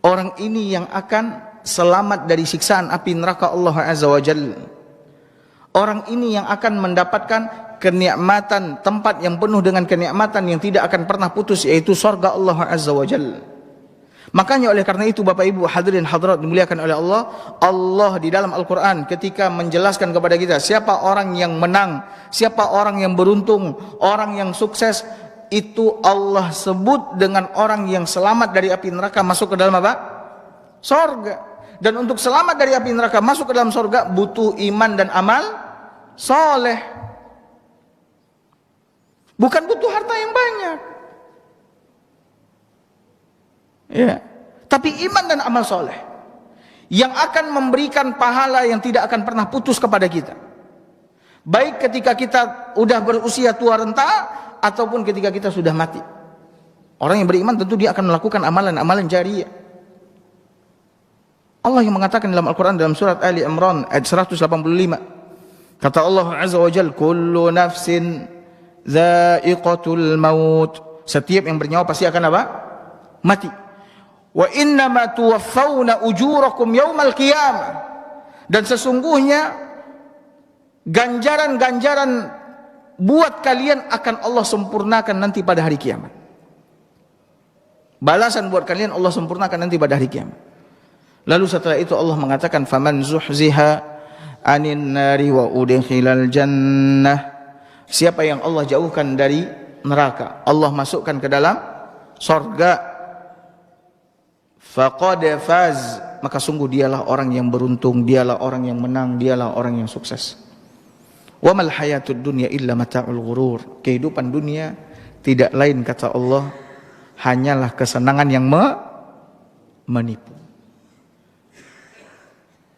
Orang ini yang akan selamat dari siksaan api neraka Allah Azza wa Jalla. Orang ini yang akan mendapatkan kenikmatan, tempat yang penuh dengan kenikmatan yang tidak akan pernah putus, yaitu surga Allah Azza wa Jalla. Makanya oleh karena itu Bapak Ibu hadirin hadirat dimuliakan oleh Allah, Allah di dalam Al-Quran ketika menjelaskan kepada kita siapa orang yang menang, siapa orang yang beruntung, orang yang sukses, itu Allah sebut dengan orang yang selamat dari api neraka masuk ke dalam apa? Surga. Dan untuk selamat dari api neraka masuk ke dalam surga butuh iman dan amal soleh. Bukan butuh harta yang banyak. Ya, tapi iman dan amal soleh yang akan memberikan pahala yang tidak akan pernah putus kepada kita. Baik ketika kita udah berusia tua renta ataupun ketika kita sudah mati. Orang yang beriman tentu dia akan melakukan amalan-amalan jariyah. Allah yang mengatakan dalam Al-Quran dalam surat Ali Imran ayat 185, kata Allah Azza wa Jalla, kullu nafsin dha'iqatul maut, setiap yang bernyawa pasti akan apa? Mati. Wa innama tuwaffawna ujurakum yaumal qiyamah, dan sesungguhnya ganjaran-ganjaran buat kalian akan Allah sempurnakan nanti pada hari kiamat. Balasan buat kalian Allah sempurnakan nanti pada hari kiamat. Lalu setelah itu Allah mengatakan faman zuhziha anin nari wa udkhilal jannah. Siapa yang Allah jauhkan dari neraka, Allah masukkan ke dalam surga, faqad faz, maka sungguh dialah orang yang beruntung, dialah orang yang menang, dialah orang yang sukses. Wa mal hayatud dunya illa mata'ul ghurur. Kehidupan dunia tidak lain, kata Allah, hanyalah kesenangan yang menipu.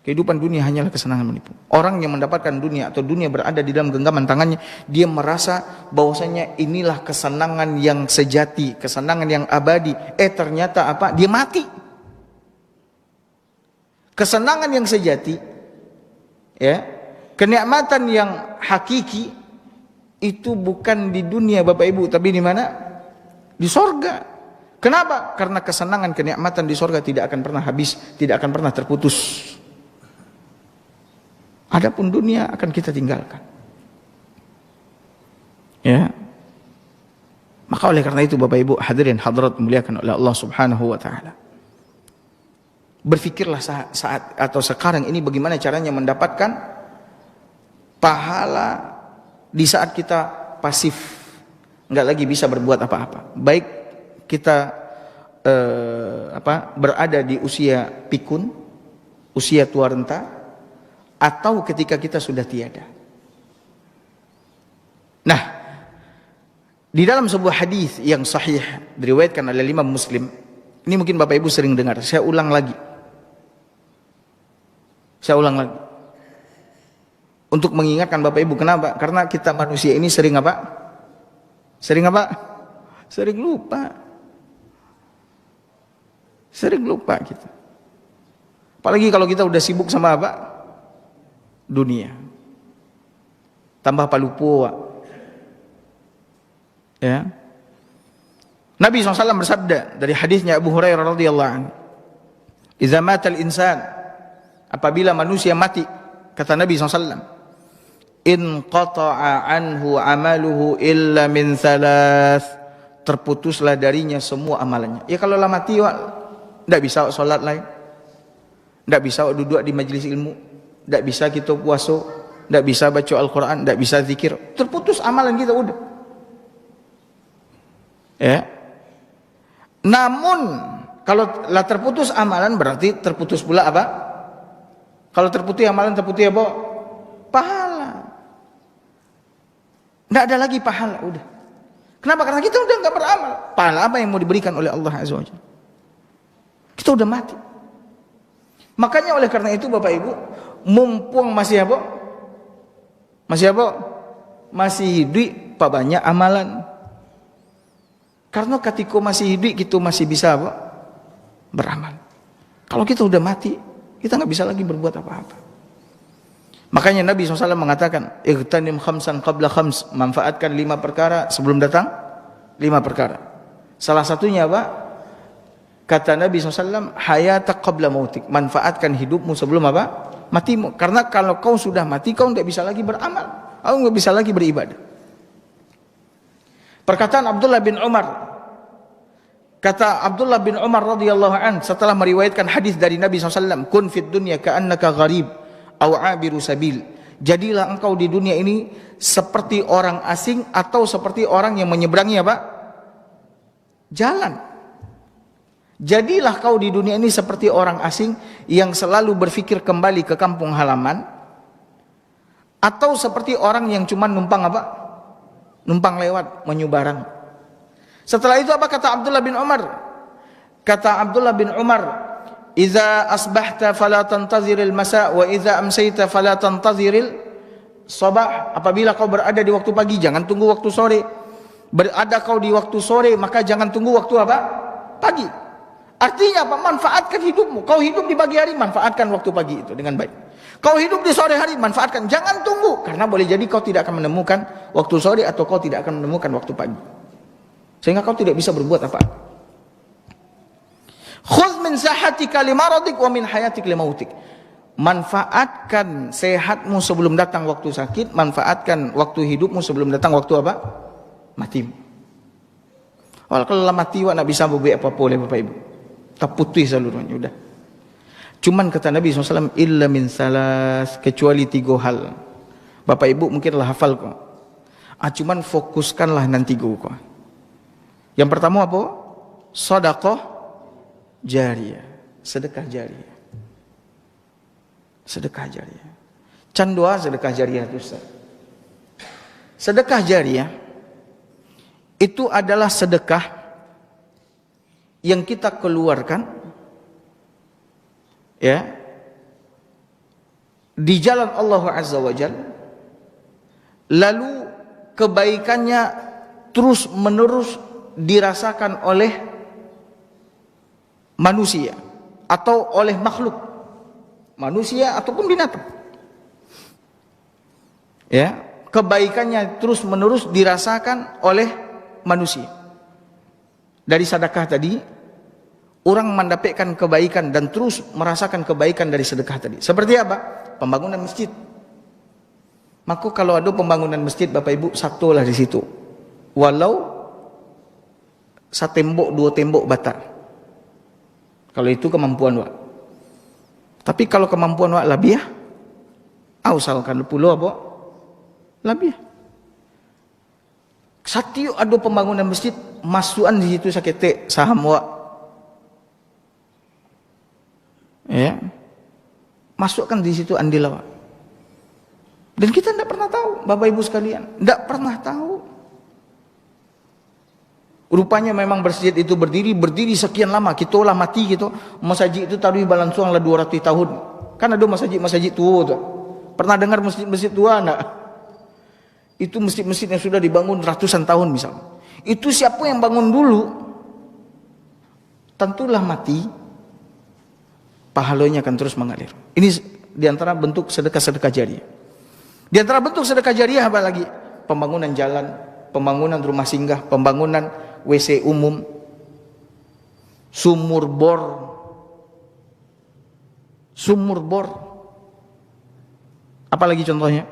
Kehidupan dunia hanyalah kesenangan menipu. Orang yang mendapatkan dunia atau dunia berada di dalam genggaman tangannya, dia merasa bahwasanya inilah kesenangan yang sejati, kesenangan yang abadi. Ternyata apa? Dia mati. Kesenangan yang sejati, ya, kenikmatan yang hakiki itu bukan di dunia Bapak Ibu, tapi di mana? Di sorga. Kenapa? Karena kesenangan kenikmatan di sorga tidak akan pernah habis, tidak akan pernah terputus. Adapun dunia akan kita tinggalkan. Ya. Maka oleh karena itu Bapak Ibu hadirin hadirat dimuliakan oleh Allah Subhanahu wa taala. Berfikirlah saat atau sekarang ini bagaimana caranya mendapatkan pahala di saat kita pasif, enggak lagi bisa berbuat apa-apa. Baik kita berada di usia pikun, usia tua renta, atau ketika kita sudah tiada. Nah, di dalam sebuah hadis yang sahih diriwayatkan oleh Imam Muslim, ini mungkin Bapak Ibu sering dengar, saya ulang lagi. Untuk mengingatkan Bapak Ibu, kenapa? Karena kita manusia ini sering apa? Sering lupa. Sering lupa kita. Apalagi kalau kita udah sibuk sama apa? Dunia. Tambah palupo. Ya. Nabi SAW bersabda dari hadisnya Abu Hurairah radhiyallahu anhu, "Idza matal insan," apabila manusia mati, kata Nabi SAW, "in qata'a anhu amaluhu illa min thalath," terputuslah darinya semua amalannya. Ya kalau lah mati, tidak bisa sholat lain, tidak bisa duduk di majelis ilmu, tidak bisa kita puasa, tidak bisa baca Al-Quran, tidak bisa zikir, terputus amalan kita udah. Ya. Namun kalau lah terputus amalan berarti terputus pula apa? Kalau terputus amalan terputus apa? Pahala. Tidak ada lagi pahala udah. Kenapa? Karena kita udah nggak beramal. Pahala apa yang mau diberikan oleh Allah Azza wa Jalla? Kita udah mati. Makanya oleh karena itu Bapak Ibu, mumpung masih apa? Masih hidup, pak banyak amalan. Karena ketika masih hidup kita masih bisa apa? Beramal. Kalau kita udah mati, kita nggak bisa lagi berbuat apa-apa. Makanya Nabi SAW mengatakan, "Ightanim khamsan qabla khams," manfaatkan 5 perkara sebelum datang 5 perkara. Salah satunya apa? Kata Nabi SAW, "Hayatak qabla mautik," manfaatkan hidupmu sebelum apa? Matimu. Karena kalau kau sudah mati, kau tidak bisa lagi beramal, kau tidak bisa lagi beribadah. Perkataan Abdullah bin Umar, kata Abdullah bin Umar radhiyallahu an setelah meriwayatkan hadis dari Nabi SAW, "Kun fid dunya ka'annaka gharib aw 'abiru sabil." Jadilah engkau di dunia ini seperti orang asing atau seperti orang yang menyeberangi apa? Jalan. Jadilah kau di dunia ini seperti orang asing yang selalu berfikir kembali ke kampung halaman, atau seperti orang yang cuma numpang apa? Numpang lewat, menyubarang. Setelah itu apa kata Abdullah bin Umar? Kata Abdullah bin Umar, "Idza asbahta fala tantaziril masa wa idza amsayta fala tantaziril sabah." Apabila kau berada di waktu pagi, jangan tunggu waktu sore. Berada kau di waktu sore, maka jangan tunggu waktu apa? Pagi. Artinya apa? Manfaatkan hidupmu. Kau hidup di pagi hari, manfaatkan waktu pagi itu dengan baik. Kau hidup di sore hari, manfaatkan. Jangan tunggu, karena boleh jadi kau tidak akan menemukan waktu sore atau kau tidak akan menemukan waktu pagi, sehingga kau tidak bisa berbuat apa. Khudh min sahatika limaradik wa min hayatik limautik. Manfaatkan sehatmu sebelum datang waktu sakit, manfaatkan waktu hidupmu sebelum datang waktu apa? Matimu. Kalau mati nak bisa berbuat apa-apa oleh Bapak Ibu. Tak putih seluruhnya udah. Cuman kata Nabi SAW, illa min salas, kecuali 3 hal. Bapak Ibu mungkinlah hafal kok. Cuman fokuskanlah nanti kok. Yang pertama apa? Sedekah jariyah. Sedekah jariyah. Sedekah jariyah. Can doa sedekah jariyah itu Ustaz. Sedekah jariyah itu adalah sedekah yang kita keluarkan ya di jalan Allah Azza wa Jalla, lalu kebaikannya terus menerus dirasakan oleh manusia atau oleh makhluk, manusia ataupun binatang. Ya, kebaikannya terus menerus dirasakan oleh manusia. Dari sedekah tadi, orang mendapatkan kebaikan dan terus merasakan kebaikan dari sedekah tadi. Seperti apa? Pembangunan masjid. Maka kalau ada pembangunan masjid, Bapak Ibu, satulah di situ. Walau satembok, 2 tembok bata. Kalau itu kemampuan wak. Tapi kalau kemampuan wak lebih ya, usahakan pulau apa? Lebih. Satu ada pembangunan masjid, masukan di situ sakit saham wak. Ya. Masukkan di situ andil wak. Dan kita tidak pernah tahu, Bapak Ibu sekalian, tidak pernah tahu. Rupanya memang masjid itu berdiri sekian lama. Kita lah mati gitu. Masjid itu taruh balansuang lah 200 tahun. Kan ada masjid tua tuh. Pernah dengar masjid tua enggak? Itu masjid-masjid yang sudah dibangun ratusan tahun misalnya. Itu siapa yang bangun dulu? Tentulah mati. Pahalanya akan terus mengalir. Ini diantara bentuk sedekah-sedekah jariyah. Di antara bentuk sedekah jariyah apa lagi? Pembangunan jalan, pembangunan rumah singgah, pembangunan WC umum, sumur bor. Apa lagi contohnya?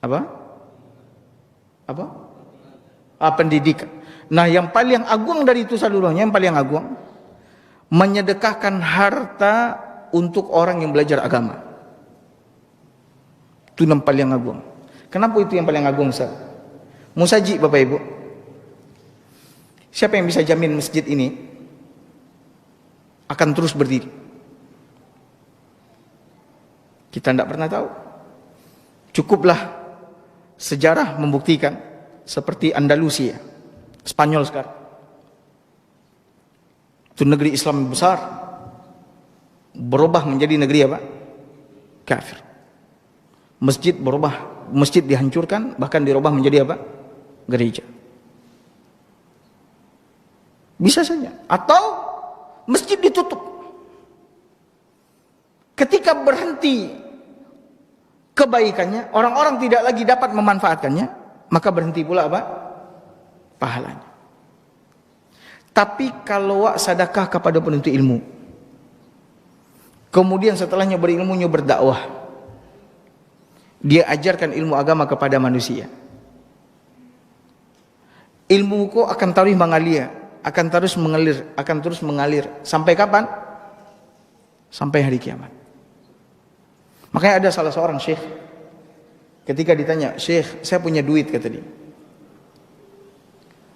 Apa? Pendidikan. Nah, yang paling agung dari itu seluruhnya, yang paling agung, menyedekahkan harta untuk orang yang belajar agama. Itu yang paling agung. Kenapa itu yang paling agung, Ustaz? Musaji, Bapak Ibu. Siapa yang bisa jamin masjid ini akan terus berdiri? Kita tidak pernah tahu. Cukuplah sejarah membuktikan, seperti Andalusia, Spanyol sekarang. Itu negeri Islam besar, berubah menjadi negeri apa? Kafir. Masjid berubah, masjid dihancurkan, bahkan dirubah menjadi apa? Gereja. Bisa saja. Atau masjid ditutup. Ketika berhenti kebaikannya, orang-orang tidak lagi dapat memanfaatkannya, maka berhenti pula apa? Pahalanya. Tapi kalau sedekah kepada penuntut ilmu, kemudian setelahnya berilmunya berdakwah, dia ajarkan ilmu agama kepada manusia, ilmuku akan terus mengalir, akan terus mengalir sampai kapan? Sampai hari kiamat. Makanya ada salah seorang syekh, ketika ditanya, "Syekh, saya punya duit," kata dia,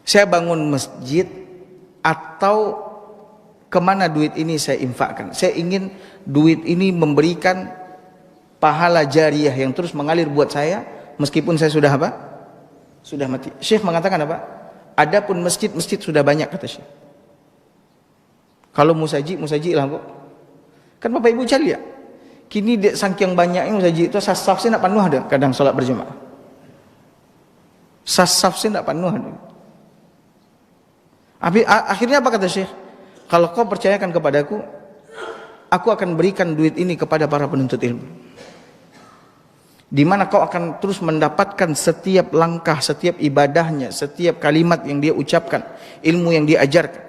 "saya bangun masjid atau kemana duit ini saya infakkan? Saya ingin duit ini memberikan pahala jariyah yang terus mengalir buat saya meskipun saya sudah apa? Sudah mati." Syekh mengatakan apa? Adapun masjid sudah banyak, kata Syekh. Kalau musaji lah kok. Kan Bapak Ibu cari ya. Kini saking banyaknya musaji itu saf saya nak penuh ada kadang solat berjemaah. Saf saya nak penuh ada. Akhirnya apa kata Syekh? Kalau kau percayakan kepadaku, aku akan berikan duit ini kepada para penuntut ilmu. Di mana kau akan terus mendapatkan setiap langkah, setiap ibadahnya, setiap kalimat yang dia ucapkan, ilmu yang dia ajarkan,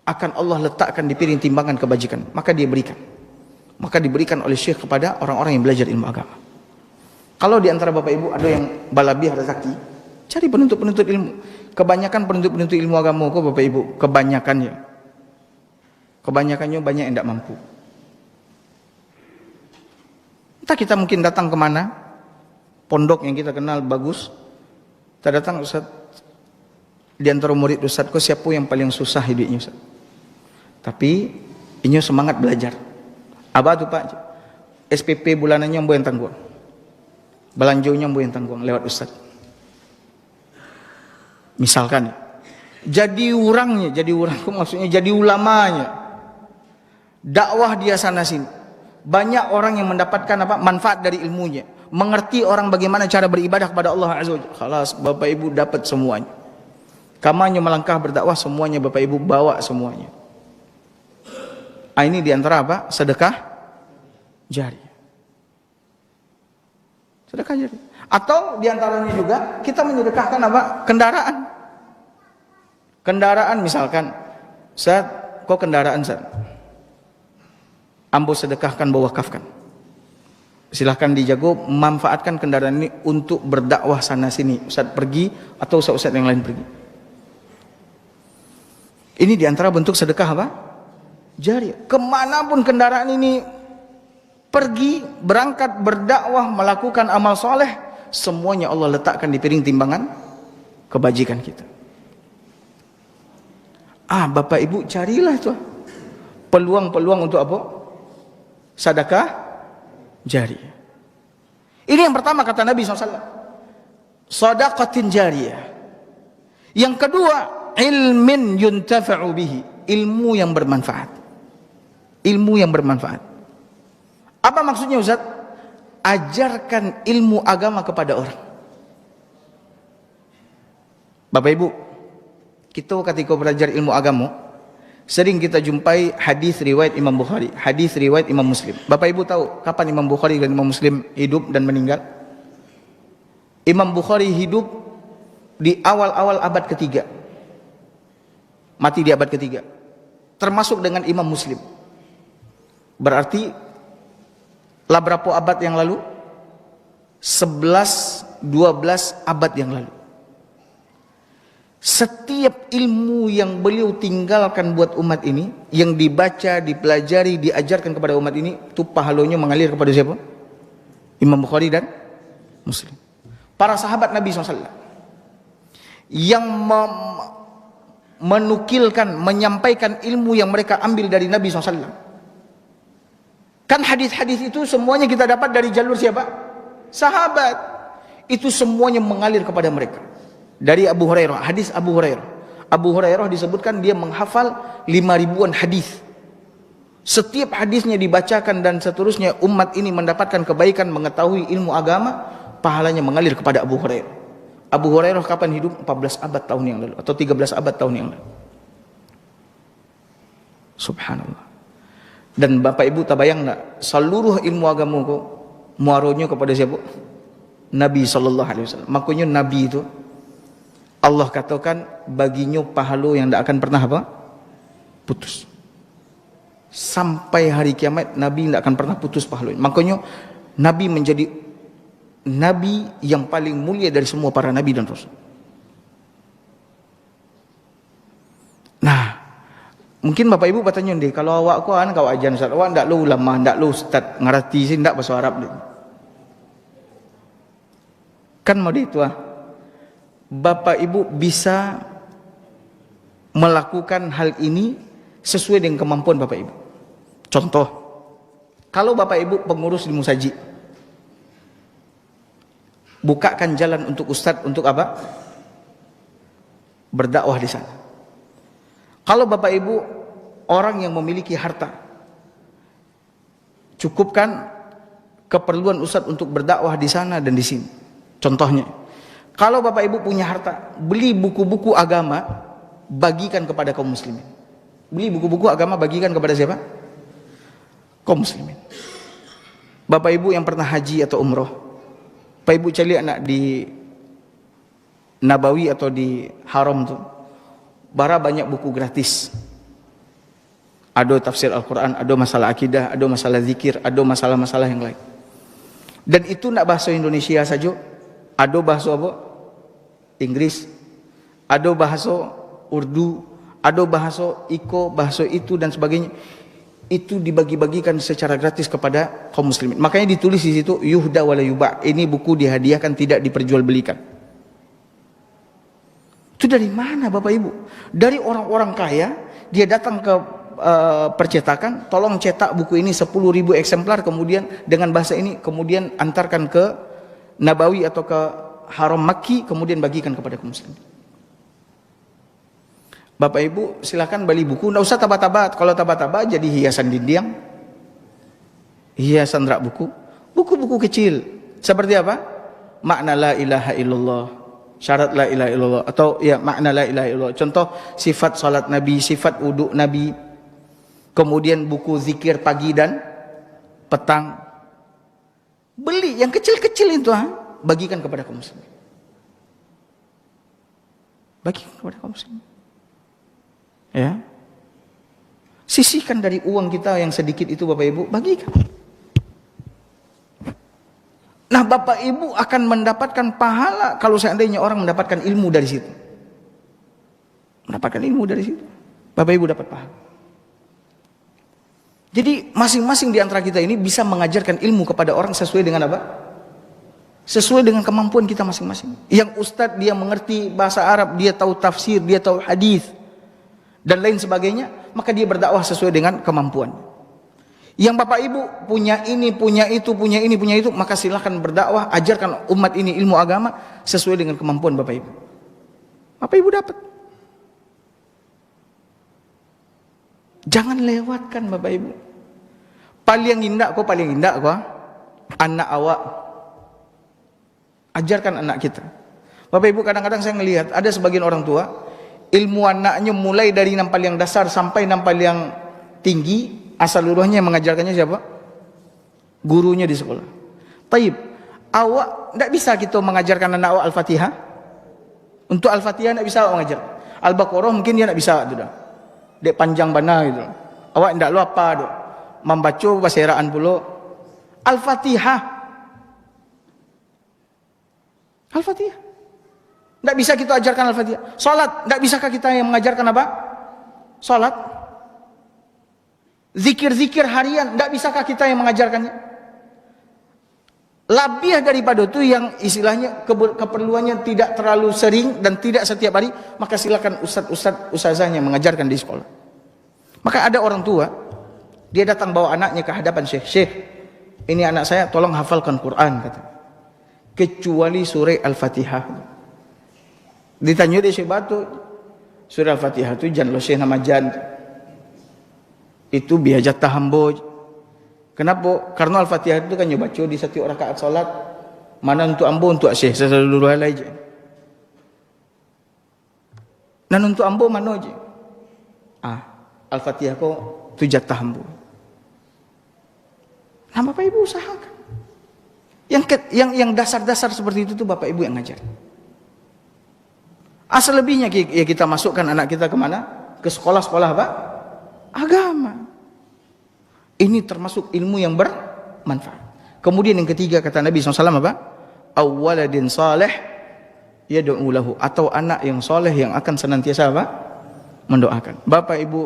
akan Allah letakkan di piring timbangan kebajikan. Maka dia berikan. Maka diberikan oleh Syekh kepada orang-orang yang belajar ilmu agama. Kalau di antara Bapak Ibu ada yang balabiah rezeki, cari penuntut-penuntut ilmu. Kebanyakan penuntut-penuntut ilmu agama kok Bapak Ibu, kebanyakannya Kebanyakannya banyak yang tidak mampu. Entah kita mungkin datang kemana, pondok yang kita kenal bagus, kita datang, Ustaz, di antara murid Ustaz, kok siapa yang paling susah hidupnya Ustaz? Tapi ini semangat belajar. Apa tuh Pak? SPP bulanannya yang tanggung, belanjonya yang tanggung lewat Ustaz. Misalkan, jadi orangnya, maksudnya jadi ulamanya, dakwah dia sana sini. Banyak orang yang mendapatkan manfaat dari ilmunya, mengerti orang bagaimana cara beribadah kepada Allah Azza wa Jalla. Khalas, Bapak Ibu dapat semuanya. Kamu melangkah berdakwah, semuanya Bapak Ibu bawa semuanya. Ini diantara sedekah jari. Sedekah jari. Atau diantaranya juga kita menyedekahkan kendaraan. Kendaraan misalkan, Ustaz, kok kendaraan Ustaz? Ambo sedekahkan, bawa wakafkan. Silahkan dijago, manfaatkan kendaraan ini untuk berdakwah sana sini. Ustaz pergi atau ustaz yang lain pergi. Ini diantara bentuk sedekah jari. Kemanapun kendaraan ini pergi, berangkat, berdakwah, melakukan amal soleh, semuanya Allah letakkan di piring timbangan kebajikan kita. Bapak Ibu carilah itu peluang-peluang untuk sedekah jari. Ini yang pertama kata Nabi SAW, sadaqatin jariyah. Yang kedua, ilmin yuntafa'u bihi, ilmu yang bermanfaat. Ilmu yang bermanfaat. Apa maksudnya Ustaz? Ajarkan ilmu agama kepada orang. Bapak Ibu, kita ketika belajar ilmu agama, sering kita jumpai hadis riwayat Imam Bukhari, hadis riwayat Imam Muslim. Bapak Ibu tahu kapan Imam Bukhari dan Imam Muslim hidup dan meninggal? Imam Bukhari hidup di awal-awal abad ketiga, mati di abad ketiga, termasuk dengan Imam Muslim. Berarti lah berapa abad yang lalu? 11-12 abad yang lalu. Setiap ilmu yang beliau tinggalkan buat umat ini, yang dibaca, dipelajari, diajarkan kepada umat ini, itu pahalanya mengalir kepada siapa? Imam Bukhari dan Muslim. Para sahabat Nabi SAW yang menukilkan, menyampaikan ilmu yang mereka ambil dari Nabi SAW. Kan hadis-hadis itu semuanya kita dapat dari jalur siapa? Sahabat. Itu semuanya mengalir kepada mereka. Dari Abu Hurairah, hadis Abu Hurairah. Abu Hurairah disebutkan dia menghafal 5.000-an hadis. Setiap hadisnya dibacakan dan seterusnya, umat ini mendapatkan kebaikan, mengetahui ilmu agama, pahalanya mengalir kepada Abu Hurairah. Abu Hurairah kapan hidup? 14 abad tahun yang lalu atau 13 abad tahun yang lalu. Subhanallah. Dan Bapak Ibu tabayang tak, seluruh ilmu agama kok muaronya kepada siapa? Nabi SAW. Makanya Nabi itu Allah katakan baginya pahala yang tidak akan pernah putus. Sampai hari kiamat Nabi tidak akan pernah putus pahalanya. Makanya Nabi menjadi Nabi yang paling mulia dari semua para Nabi dan Rasul. Nah, mungkin Bapak Ibu bertanya deh, kalau awak kau ajan Ustaz, awak tidak lu ulama, tidak lu ustaz, ngerti sih tidak bahasa Arab deh. Kan mau itu Bapak Ibu bisa melakukan hal ini sesuai dengan kemampuan Bapak Ibu. Contoh, kalau Bapak Ibu pengurus di Musaji, bukakan jalan untuk ustadz untuk apa? Berdakwah di sana. Kalau Bapak Ibu orang yang memiliki harta, cukupkan keperluan ustadz untuk berdakwah di sana dan di sini. Contohnya, kalau Bapak Ibu punya harta, beli buku-buku agama, bagikan kepada kaum muslimin. Beli buku-buku agama, bagikan kepada siapa? Kaum muslimin. Bapak Ibu yang pernah haji atau umroh, Bapak Ibu cari anak di Nabawi atau di Haram tuh, bara banyak buku gratis. Ada tafsir Al-Quran, ada masalah akidah, ada masalah zikir, ada masalah-masalah yang lain. Dan itu nak bahasa Indonesia saja, ada bahasa apa? Inggris, ada bahasa Urdu, Ada bahasa iko, bahasa itu dan sebagainya. Itu dibagi-bagikan secara gratis kepada kaum muslimin. Makanya ditulis di situ yuhda wala yuba. Ini buku dihadiahkan, tidak diperjualbelikan. Itu dari mana Bapak Ibu? Dari orang-orang kaya, dia datang ke percetakan, tolong cetak buku ini 10.000 eksemplar, kemudian dengan bahasa ini, kemudian antarkan ke Nabawi atau ke Haram Makki, kemudian bagikan kepada kaum muslimin. Bapak Ibu silakan beli buku, nggak usah taba-taba. Kalau taba-taba jadi hiasan dinding, hiasan rak buku. Buku-buku kecil seperti apa? Makna la ilaha illallah, syarat la ilaha illallah, atau ya makna la ilaha illallah. Contoh sifat salat Nabi, sifat wudhu Nabi. Kemudian buku zikir pagi dan petang. Beli yang kecil-kecil itu, bagikan kepada kaum muslimin. Bagikan kepada kaum muslimin. Ya, sisihkan dari uang kita yang sedikit itu Bapak Ibu, bagikan. Nah Bapak Ibu akan mendapatkan pahala kalau seandainya orang mendapatkan ilmu dari situ. Mendapatkan ilmu dari situ, Bapak Ibu dapat pahala. Jadi masing-masing di antara kita ini bisa mengajarkan ilmu kepada orang sesuai dengan apa? Sesuai dengan kemampuan kita masing-masing. Yang ustadz dia mengerti bahasa Arab, dia tahu tafsir, dia tahu hadis dan lain sebagainya, maka dia berdakwah sesuai dengan kemampuan. Yang Bapak Ibu punya ini, punya itu, punya ini, punya itu, maka silakan berdakwah, ajarkan umat ini ilmu agama sesuai dengan kemampuan Bapak Ibu. Bapak Ibu dapat. Jangan lewatkan Bapak Ibu. Paling indah kok anak awak. Ajarkan anak kita. Bapak Ibu kadang-kadang saya melihat ada sebagian orang tua, ilmu anaknya mulai dari nampal yang dasar sampai nampal yang tinggi, asal usulnya mengajarkannya siapa? Gurunya di sekolah. Taib, awak tidak bisa kita mengajarkan anak awak Al-Fatihah. Untuk Al-Fatihah tidak bisa awak mengajar. Al-Baqarah mungkin dia tidak bisa, sudah. Dek panjang bana gitu. Awak tidak lu apa dok? Membaca bahasa Iraan pula. Al-Fatihah. Al-Fatihah. Tidak bisa kita ajarkan Al-Fatihah. Salat, tidak bisakah kita yang mengajarkan apa? Salat. Zikir-zikir harian, tidak bisakah kita yang mengajarkannya? Lebih daripada itu yang istilahnya keperluannya tidak terlalu sering dan tidak setiap hari, maka silakan ustazahnya mengajarkan di sekolah. Maka ada orang tua, dia datang bawa anaknya ke hadapan Syekh. Syekh, ini anak saya, tolong hafalkan Quran, kata. Kecuali surah Al-Fatihah. Ditanya dia Syekh Batu, surah Al-Fatihah itu jangan lo Syekh nama jan. Itu biar jatah hambo. Kenapa? Karena Al-Fatihah itu kan baca di setiap rakaat salat. Mana untuk ambo, untuk Syekh seluruh hal aja. Dan untuk ambo mana aja? Al-Fatihah kok itu jatah hambo. Nah Bapak Ibu usahakan. Yang dasar-dasar seperti itu tuh Bapak Ibu yang ngajar. Asal lebihnya ya kita masukkan anak kita kemana? Ke sekolah-sekolah apa? Agama. Ini termasuk ilmu yang bermanfaat. Kemudian yang ketiga kata Nabi SAW apa? Awwaladin salih yad'u lahu, atau anak yang soleh yang akan senantiasa apa? Mendoakan. Bapak Ibu,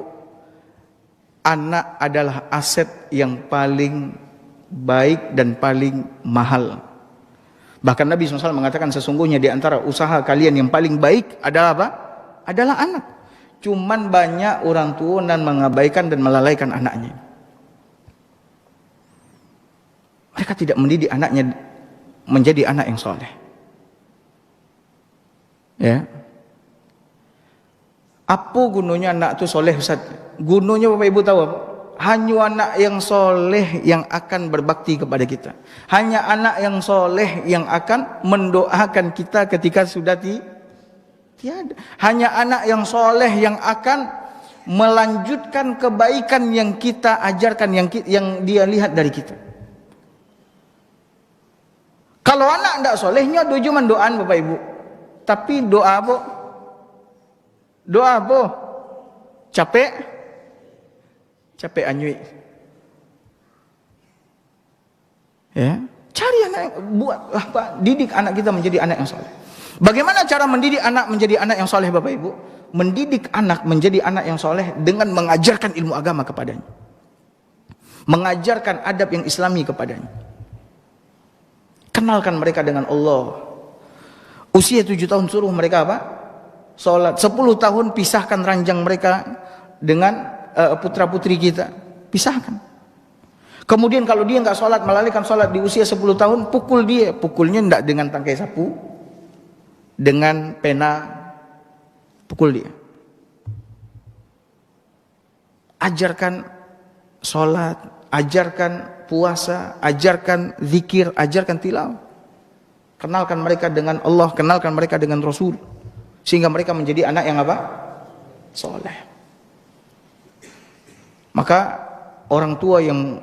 anak adalah aset yang paling baik dan paling mahal. Bahkan Nabi SAW mengatakan sesungguhnya di antara usaha kalian yang paling baik adalah apa? Adalah anak. Cuman banyak orang tua dan mengabaikan dan melalaikan anaknya. Mereka tidak mendidik anaknya menjadi anak yang soleh. Ya. Apa gunanya anak itu soleh Ustaz? Gunanya Bapak Ibu tahu apa? Hanya anak yang soleh yang akan berbakti kepada kita. Hanya anak yang soleh yang akan mendoakan kita ketika sudah tiada. Hanya anak yang soleh yang akan melanjutkan kebaikan yang kita ajarkan, yang dia lihat dari kita. Kalau anak tidak solehnya do cuma doaan Bapak Ibu. Tapi doa apa? Doa apa? Capek anyui. Ya, cari anak, buat apa? Didik anak kita menjadi anak yang soleh. Bagaimana cara mendidik anak menjadi anak yang soleh Bapak Ibu? mendidik anak menjadi anak yang soleh dengan mengajarkan ilmu agama kepadanya, mengajarkan adab yang islami kepadanya. Kenalkan mereka dengan Allah. Usia 7 tahun suruh mereka apa? Sholat. 10 tahun pisahkan ranjang mereka dengan putra putri kita, pisahkan. Kemudian kalau dia nggak sholat, melalaikan sholat di usia 10 tahun, pukul dia. Pukulnya tidak dengan tangkai sapu, dengan pena, pukul dia. Ajarkan sholat, ajarkan puasa, ajarkan zikir, ajarkan tilawah. Kenalkan mereka dengan Allah, kenalkan mereka dengan Rasul, sehingga mereka menjadi anak yang apa? Soleh. Maka orang tua yang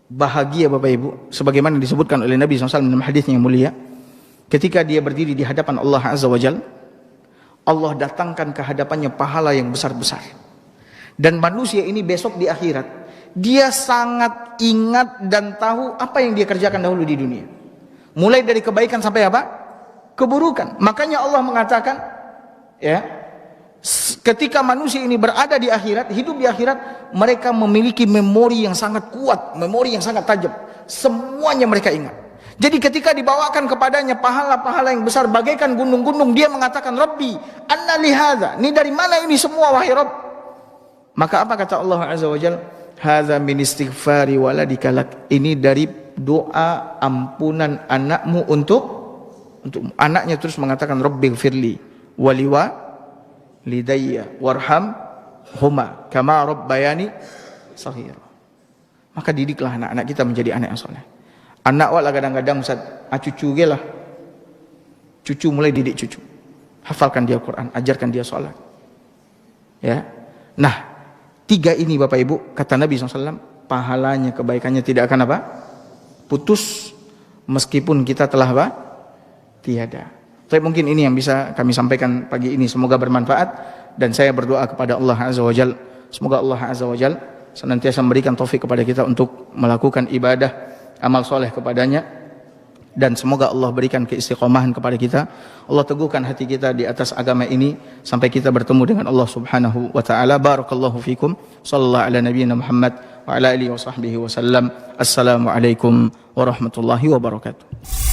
bahagia Bapak Ibu, sebagaimana disebutkan oleh Nabi SAW dalam hadis yang mulia, ketika dia berdiri di hadapan Allah Azza wa Jalla, Allah datangkan ke hadapannya pahala yang besar-besar. Dan manusia ini besok di akhirat, dia sangat ingat dan tahu apa yang dia kerjakan dahulu di dunia. Mulai dari kebaikan sampai apa? Keburukan. Makanya Allah mengatakan, ya, ketika manusia ini berada di akhirat, hidup di akhirat, mereka memiliki memori yang sangat kuat, memori yang sangat tajam. Semuanya mereka ingat. Jadi ketika dibawakan kepadanya pahala-pahala yang besar bagaikan gunung-gunung, dia mengatakan, Rabbi, anna li hadza, ini dari mana ini semua wahai Rabb? Maka apa kata Allah Azza wa Jalla? Hadza min istighfari waladika lak. Ini dari doa ampunan anakmu untuk anaknya, terus mengatakan Rabbighfirli waliwa lidayya warham huma kama rabbayani shaghira. Maka didiklah anak-anak kita menjadi anak yang soleh. Anak wala kadang-kadang Ustaz, cucu ge lah. Cucu mulai didik cucu. Hafalkan dia Quran, ajarkan dia sholat. Ya. Nah, 3 ini Bapak Ibu, kata Nabi SAW, pahalanya, kebaikannya tidak akan apa? Putus meskipun kita telah apa? Tiada. Tapi mungkin ini yang bisa kami sampaikan pagi ini, semoga bermanfaat, dan saya berdoa kepada Allah Azza wa Jalla, semoga Allah Azza wa Jalla senantiasa memberikan taufik kepada kita untuk melakukan ibadah, amal soleh kepadanya, dan semoga Allah berikan keistiqomahan kepada kita. Allah teguhkan hati kita di atas agama ini sampai kita bertemu dengan Allah Subhanahu wa taala. Barakallahu fikum. Sallallahu ala nabiyyina Muhammad wa ala alihi wa sahbihi wasallam. Assalamualaikum warahmatullahi wabarakatuh.